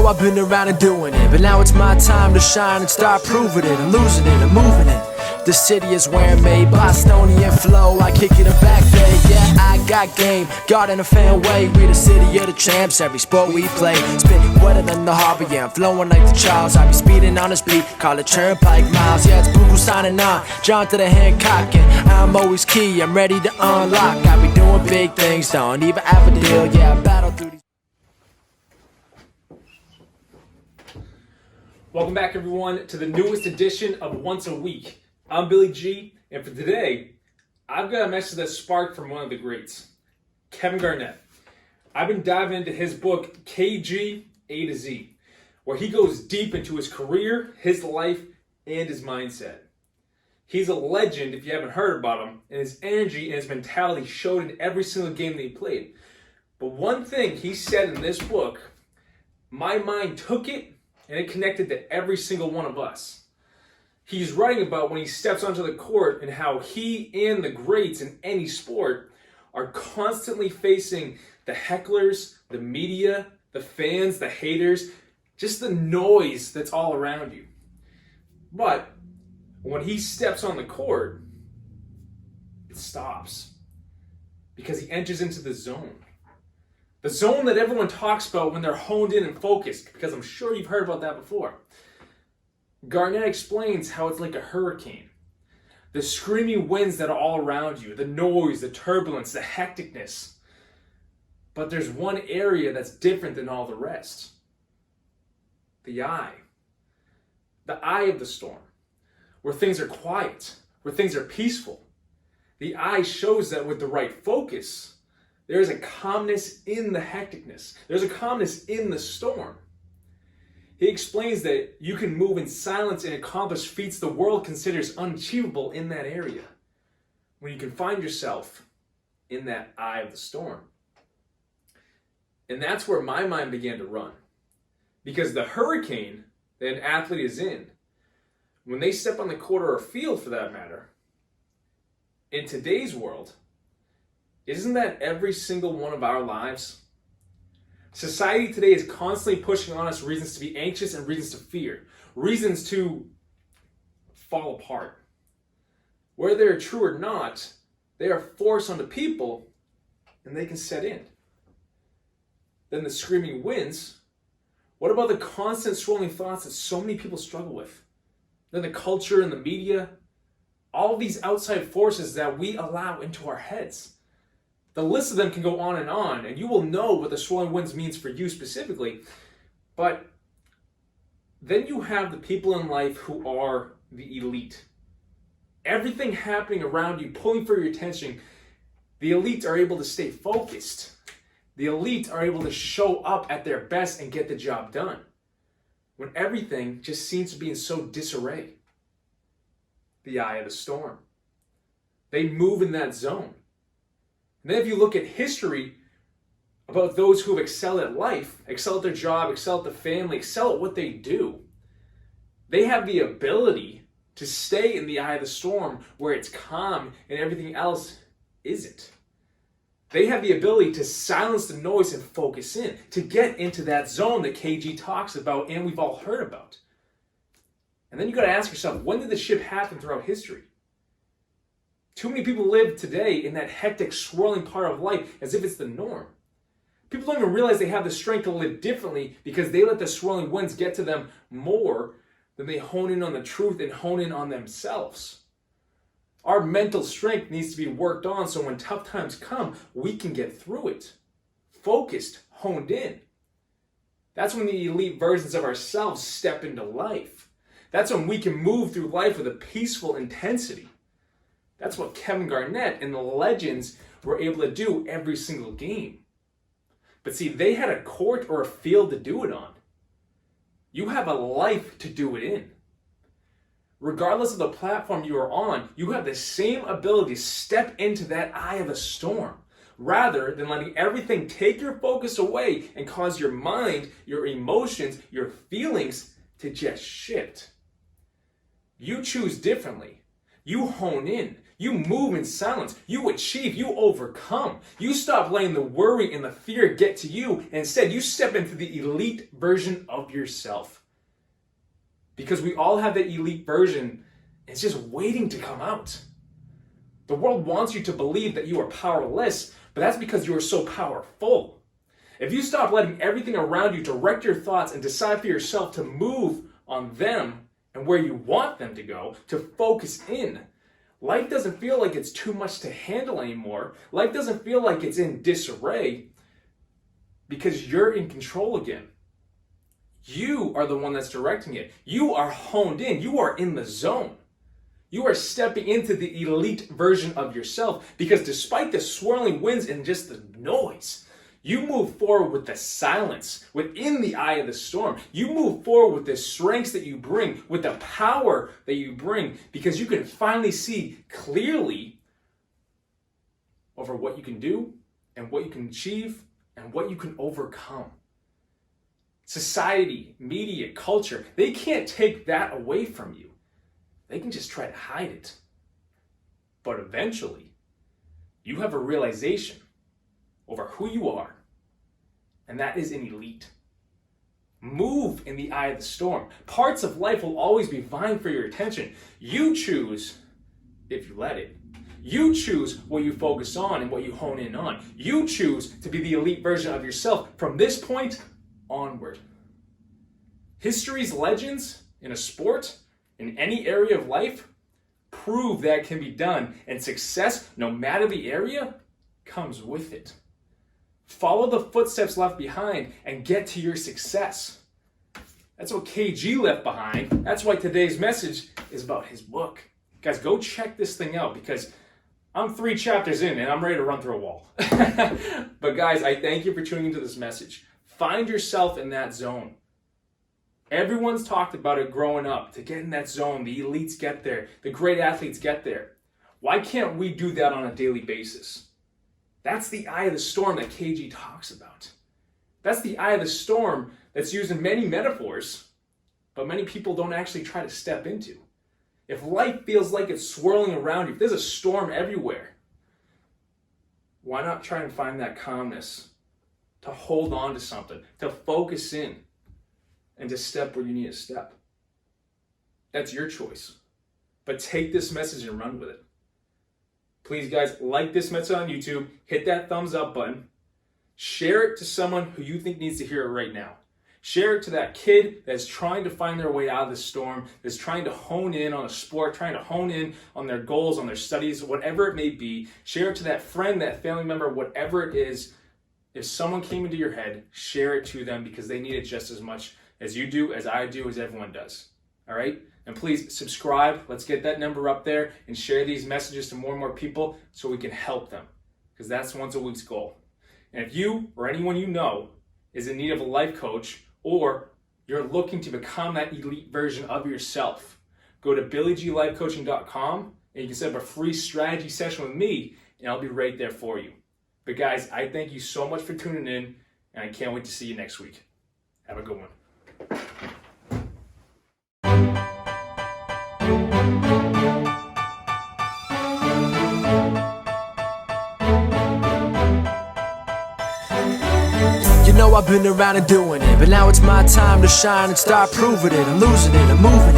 I've been around and doing it, but now it's my time to shine and start proving it. I'm losing it, I'm moving it. The city is where I'm made, Bostonian flow, I kick it in back bay. Yeah, I got game, God in a fan way. We the city of the champs, every sport we play. Spit wetter than the harbor, yeah, I'm flowing like the Charles. I be speeding on this beat, call it turnpike miles. Yeah, it's Buku signing on, John to the Hancock, and I'm always key, I'm ready to unlock. I be doing big things, don't even have a deal, yeah, I battle through these. Welcome back, everyone, to the newest edition of Once a Week. I'm Billy G, and for today, I've got a message that sparked from one of the greats, Kevin Garnett. I've been diving into his book, KG A to Z, where he goes deep into his career, his life, and his mindset. He's a legend if you haven't heard about him, and his energy and his mentality showed in every single game that he played. But one thing he said in this book, my mind took it, and it connected to every single one of us. He's writing about when he steps onto the court and how he and the greats in any sport are constantly facing the hecklers, the media, the fans, the haters, just the noise that's all around you. But when he steps on the court, it stops because he enters into the zone. The zone that everyone talks about when they're honed in and focused, because I'm sure you've heard about that before. Garnett explains how it's like a hurricane. The screaming winds that are all around you, the noise, the turbulence, the hecticness. But there's one area that's different than all the rest. The eye. The eye of the storm. Where things are quiet, where things are peaceful. The eye shows that with the right focus, there is a calmness in the hecticness. There's a calmness in the storm. He explains that you can move in silence and accomplish feats the world considers unachievable in that area, when you can find yourself in that eye of the storm. And that's where my mind began to run. Because the hurricane that an athlete is in, when they step on the court or a field for that matter, in today's world, isn't that every single one of our lives? Society today is constantly pushing on us reasons to be anxious and reasons to fear. Reasons to fall apart. Whether they're true or not, they are forced onto people and they can set in. Then the screaming winds. What about the constant swirling thoughts that so many people struggle with? Then the culture and the media. All these outside forces that we allow into our heads. The list of them can go on, and you will know what the swirling winds means for you specifically. But then you have the people in life who are the elite. Everything happening around you, pulling for your attention, the elite are able to stay focused. The elite are able to show up at their best and get the job done. When everything just seems to be in so disarray. The eye of the storm. They move in that zone. And then if you look at history about those who have excelled at life, excel at their job, excel at the family, excel at what they do, they have the ability to stay in the eye of the storm where it's calm and everything else isn't. They have the ability to silence the noise and focus in, to get into that zone that KG talks about and we've all heard about. And then you got to ask yourself, when did this shift happen throughout history? Too many people live today in that hectic, swirling part of life as if it's the norm. People don't even realize they have the strength to live differently because they let the swirling winds get to them more than they hone in on the truth and hone in on themselves. Our mental strength needs to be worked on so when tough times come, we can get through it. Focused, honed in. That's when the elite versions of ourselves step into life. That's when we can move through life with a peaceful intensity. That's what Kevin Garnett and the legends were able to do every single game. But see, they had a court or a field to do it on. You have a life to do it in. Regardless of the platform you are on, you have the same ability to step into that eye of the storm, rather than letting everything take your focus away and cause your mind, your emotions, your feelings to just shift. You choose differently. You hone in. You move in silence. You achieve. You overcome. You stop letting the worry and the fear get to you. And instead, you step into the elite version of yourself. Because we all have that elite version. It's just waiting to come out. The world wants you to believe that you are powerless, but that's because you are so powerful. If you stop letting everything around you direct your thoughts and decide for yourself to move on them and where you want them to go, to focus in, life doesn't feel like it's too much to handle anymore. Life doesn't feel like it's in disarray because you're in control again. You are the one that's directing it. You are honed in. You are in the zone. You are stepping into the elite version of yourself because despite the swirling winds and just the noise, you move forward with the silence within the eye of the storm. You move forward with the strengths that you bring, with the power that you bring, because you can finally see clearly over what you can do and what you can achieve and what you can overcome. Society, media, culture, they can't take that away from you. They can just try to hide it. But eventually, you have a realization over who you are, and that is an elite. Move in the eye of the storm. Parts of life will always be vying for your attention. You choose if you let it. You choose what you focus on and what you hone in on. You choose to be the elite version of yourself from this point onward. History's legends in a sport, in any area of life, prove that it can be done, and success, no matter the area, comes with it. Follow the footsteps left behind and get to your success. That's what KG left behind. That's why today's message is about his book. Guys, go check this thing out because I'm 3 chapters in and I'm ready to run through a wall. But guys, I thank you for tuning into this message. Find yourself in that zone. Everyone's talked about it growing up, to get in that zone. The elites get there. The great athletes get there. Why can't we do that on a daily basis? That's the eye of the storm that KG talks about. That's the eye of the storm that's used in many metaphors, but many people don't actually try to step into. If life feels like it's swirling around you, if there's a storm everywhere, why not try and find that calmness to hold on to something, to focus in, and to step where you need to step? That's your choice. But take this message and run with it. Please, guys, like this message on YouTube. Hit that thumbs up button. Share it to someone who you think needs to hear it right now. Share it to that kid that's trying to find their way out of the storm, that's trying to hone in on a sport, trying to hone in on their goals, on their studies, whatever it may be. Share it to that friend, that family member, whatever it is. If someone came into your head, share it to them because they need it just as much as you do, as I do, as everyone does. All right? And please subscribe. Let's get that number up there and share these messages to more and more people so we can help them, because that's once a week's goal. And if you or anyone you know is in need of a life coach, or you're looking to become that elite version of yourself, go to BillyGLifeCoaching.com and you can set up a free strategy session with me, and I'll be right there for you. But guys, I thank you so much for tuning in, and I can't wait to see you next week. Have a good one. You know I've been around and doing it, but now it's my time to shine and start proving it. I'm losing it, I'm moving it.